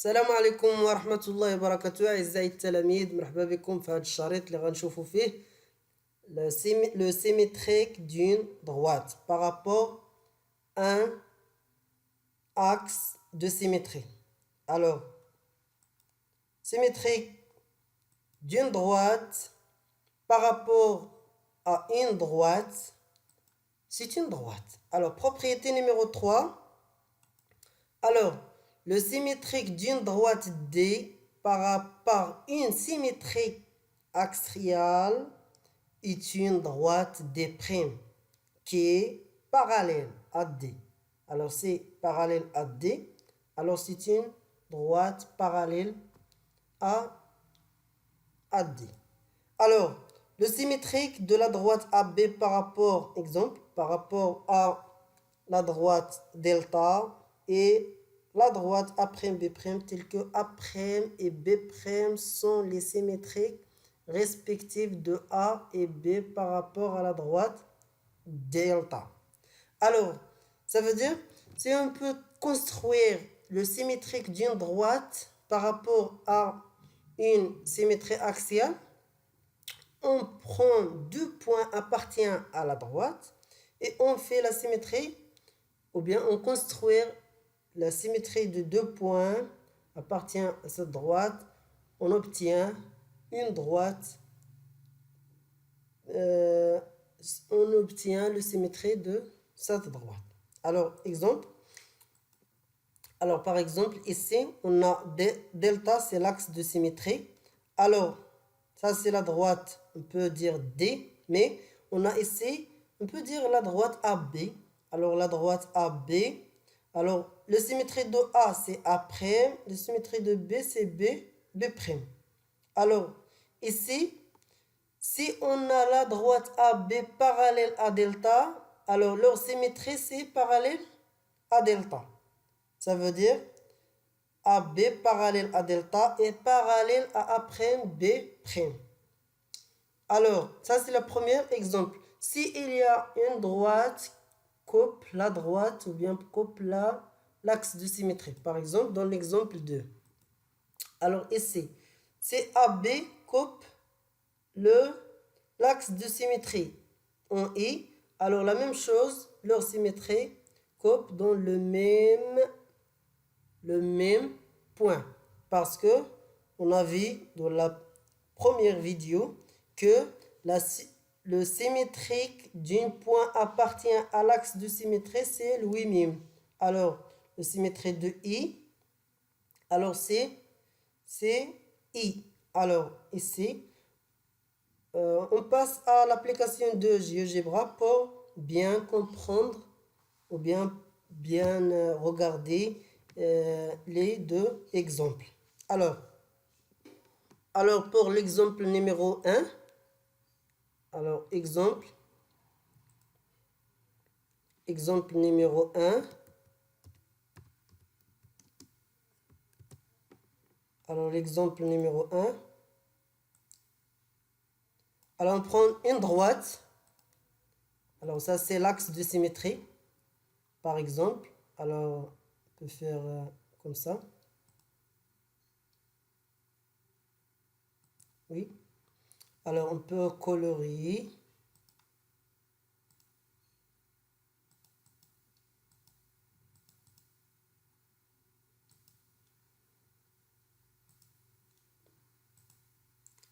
السلام عليكم ورحمة الله وبركاته أعزائي التلاميذ، مرحبا بكم في هذا الشريط اللي غنشوفوا فيه le symétrique d'une droite par rapport à un axe de symétrie. Alors, symétrique d'une droite par rapport à une droite, c'est une droite. Alors, propriété numéro 3. Alors, le symétrique d'une droite D par une symétrique axiale est une droite D' qui est parallèle à D. Alors, c'est parallèle à D. Alors, c'est une droite parallèle à D. Alors, le symétrique de la droite AB par rapport, exemple, par rapport à la droite delta et la droite A'B', telles que A' et B' sont les symétriques respectives de A et B par rapport à la droite delta. Alors, ça veut dire, si on peut construire le symétrique d'une droite par rapport à une symétrie axiale, on prend deux points appartenant à la droite et on fait la symétrie, ou bien on construit la symétrie de deux points appartient à cette droite, on obtient une droite, on obtient la symétrie de cette droite. Alors, exemple. Alors, par exemple, ici, on a delta, c'est l'axe de symétrie. Alors, ça, c'est la droite, on peut dire D, mais on a ici, on peut dire la droite AB. Alors, la droite AB, alors, la symétrie de A, c'est A', la symétrie de B, c'est B'. Alors, ici, si on a la droite AB parallèle à delta, alors leur symétrie, c'est parallèle à delta. Ça veut dire AB parallèle à delta et parallèle à A'B'. Alors, ça c'est le premier exemple. Si il y a une droite coupe la droite ou bien coupe l'axe de symétrie. Par exemple, dans l'exemple 2. Alors ici, c'est AB coupe l'axe de symétrie en I. Alors la même chose, leur symétrie coupe dans le même point. Parce que on a vu dans la première vidéo que le symétrique d'un point appartient à l'axe de symétrie, c'est le 8. Alors, le symétrie de I, alors c'est I. Alors, ici, on passe à l'application de GeoGebra pour bien comprendre ou bien regarder les deux exemples. Alors pour l'exemple numéro 1, alors exemple numéro 1. Alors l'exemple numéro 1. Alors on prend une droite. Alors ça c'est l'axe de symétrie. Par exemple, alors on peut faire comme ça. Oui. Alors on peut colorier.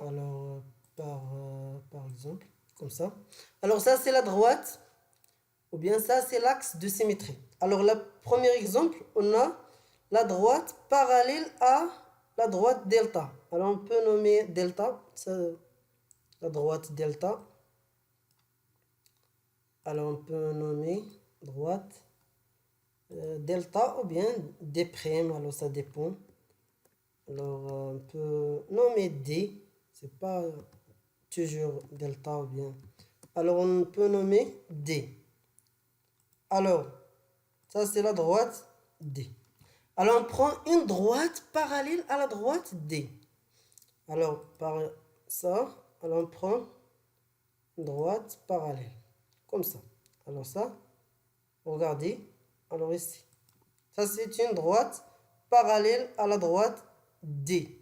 Alors par exemple, comme ça. Alors ça c'est la droite, ou bien ça c'est l'axe de symétrie. Alors le premier exemple, on a la droite parallèle à la droite delta. Alors on peut nommer delta, la droite delta. Alors on peut nommer droite delta ou bien D', alors ça dépend. Alors on peut nommer D, c'est pas toujours delta ou bien. Alors on peut nommer D. Alors, ça c'est la droite D. Alors on prend une droite parallèle à la droite D. Alors par ça, alors on prend une droite parallèle. Comme ça. Alors ça, regardez. Alors ici. Ça c'est une droite parallèle à la droite D.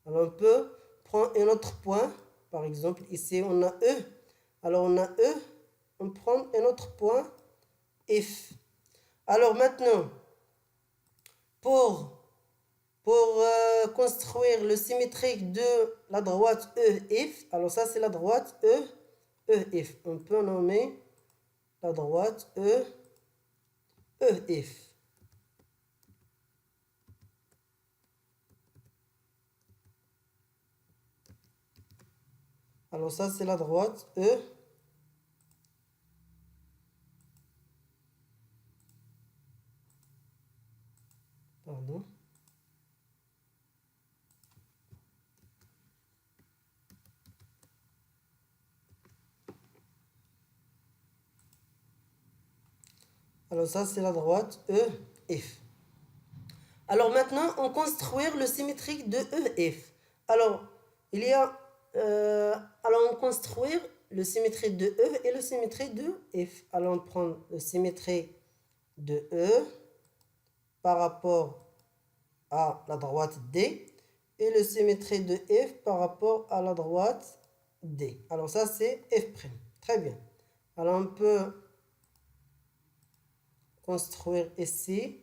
Alors on peut prendre un autre point. Par exemple, ici on a E. Alors on a E, on prend un autre point F. Alors maintenant, pour construire le symétrique de la droite EF, alors ça c'est la droite EF. On peut nommer la droite EF. Alors ça c'est la droite Pardon. Alors ça c'est la droite EF. Alors maintenant, on construire le symétrique de EF. Alors, il y a... alors, on construire le symétrique de E et le symétrique de F. Alors, on prend le symétrique de E par rapport à la droite D et le symétrique de F par rapport à la droite D. Alors, ça, c'est F'. Très bien. Alors, on peut construire ici.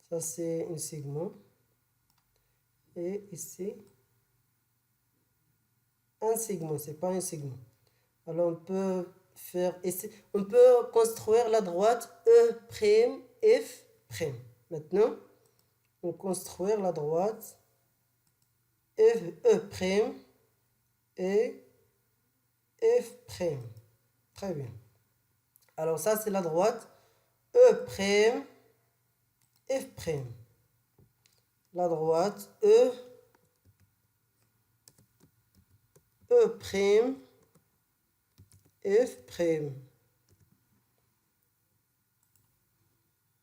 Ça, c'est un segment. Et ici, un segment, c'est pas un segment. Alors on peut faire ici, on peut construire la droite F'. Maintenant, on construire la droite E' et F'. Très bien. Alors ça c'est la droite E', F'. La droite E', F'.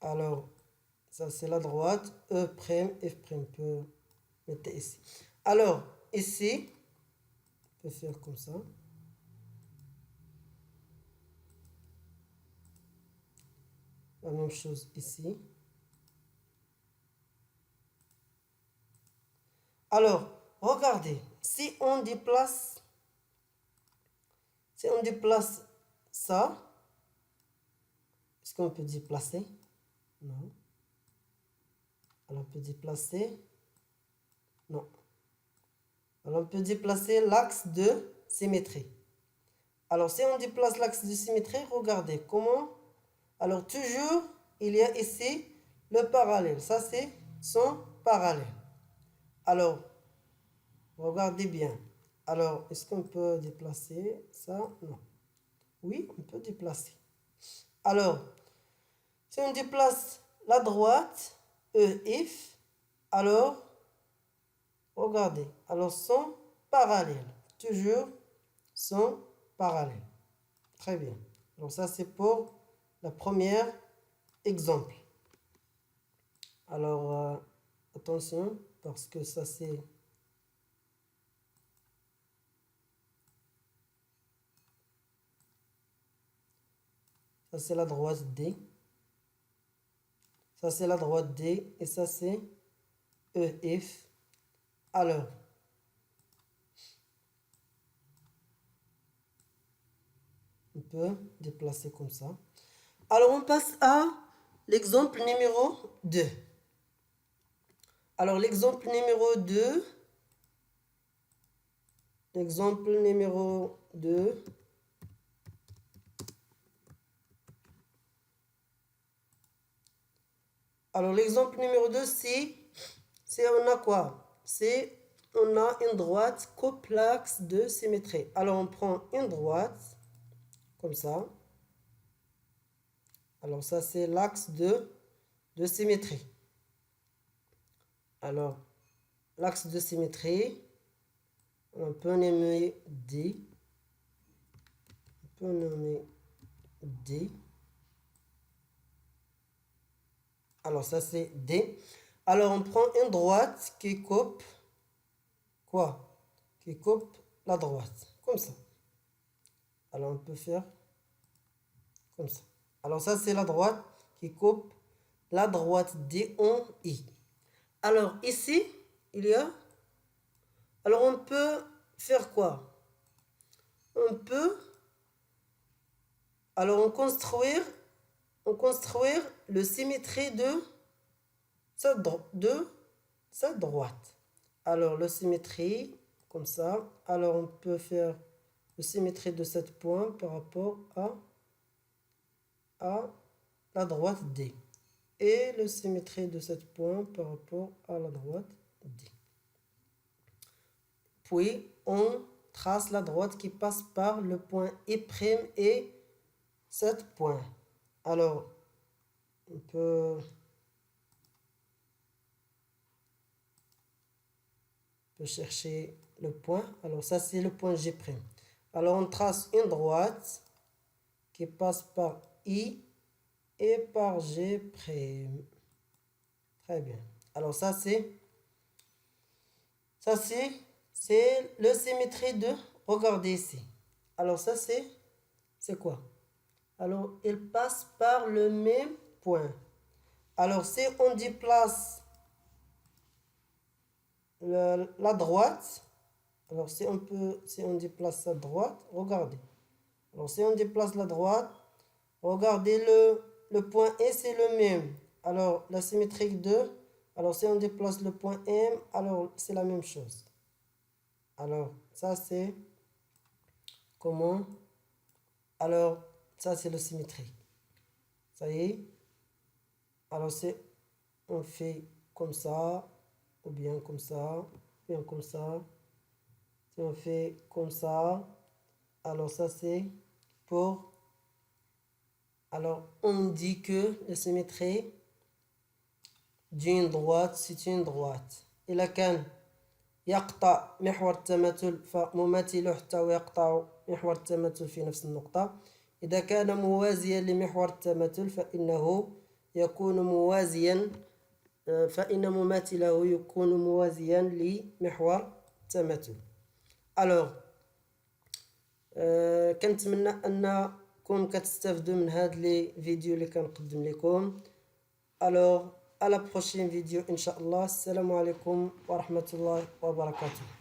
Alors, ça c'est la droite E', F'. On peut mettre ici. Alors, ici, on peut faire comme ça. La même chose ici. Alors, regardez, si on déplace ça, est-ce qu'on peut déplacer? Non. Alors, on peut déplacer? Non. Alors, on peut déplacer l'axe de symétrie. Alors, si on déplace l'axe de symétrie, regardez comment. Alors, toujours, il y a ici le parallèle. Ça, c'est son parallèle. Alors, regardez bien. Alors, est-ce qu'on peut déplacer ça? Non. Oui, on peut déplacer. Alors, si on déplace la droite, EF, alors, regardez. Alors, sont parallèles. Toujours sont parallèles. Très bien. Donc, ça, c'est pour le premier exemple. Alors, attention, parce que ça, c'est... Ça, c'est la droite D. Ça, c'est la droite D. Et ça, c'est EF. Alors, on peut déplacer comme ça. Alors, on passe à l'exemple numéro 2. Alors, l'exemple numéro 2. L'exemple numéro 2. Alors, l'exemple numéro 2, c'est on a quoi? C'est on a une droite coupe l'axe de symétrie. Alors, on prend une droite, comme ça. Alors, ça, c'est l'axe de symétrie. Alors, l'axe de symétrie, on peut nommer D. On peut nommer D. Alors, ça, c'est D. Alors, on prend une droite qui coupe quoi? Qui coupe la droite. Comme ça. Alors, on peut faire comme ça. Alors, ça, c'est la droite qui coupe la droite D en I. Alors ici, il y a... Alors on peut faire quoi? On peut... Alors on construire le symétrie de sa droite. Alors le symétrie, comme ça. Alors on peut faire le symétrie de cette point par rapport à la droite D. Et le symétrie de cette point par rapport à la droite D. Puis on trace la droite qui passe par le point I' et 7 points. Alors, on peut chercher le point. Alors, ça, c'est le point G'. Alors, on trace une droite qui passe par I et par G'. Très bien. Alors, ça, c'est le symétrie de... Regardez ici. Alors, ça, c'est quoi? Alors, il passe par le même point. Alors, si on déplace la droite, alors si on déplace la droite, regardez. Alors, si on déplace la droite, regardez le point E, c'est le même. Alors, la symétrique 2, alors si on déplace le point M, alors c'est la même chose. Alors, ça c'est comment? Alors, ça c'est le symétrique. Ça y est. Alors, on fait comme ça, ou bien comme ça, ou bien comme ça. Si on fait comme ça, alors ça c'est pour... Alors, on dit que la symétrie d'une droite, c'est une droite. إذا كان يقطع محور التماثل فمماثله حتى ويقطع محور التماثل في نفس النقطة. إذا كان موازيا لمحور التماثل فإنه يكون موازيا فإن مماثله يكون موازيا لمحور التماثل. Alors, كنتمنى أنكم كتستافدوا من هاد لي فيديو اللي كنقدم لكم. Alors, à la prochaine vidéo, Inch'Allah. Assalamu alaikum wa rahmatullahi wa barakatuh.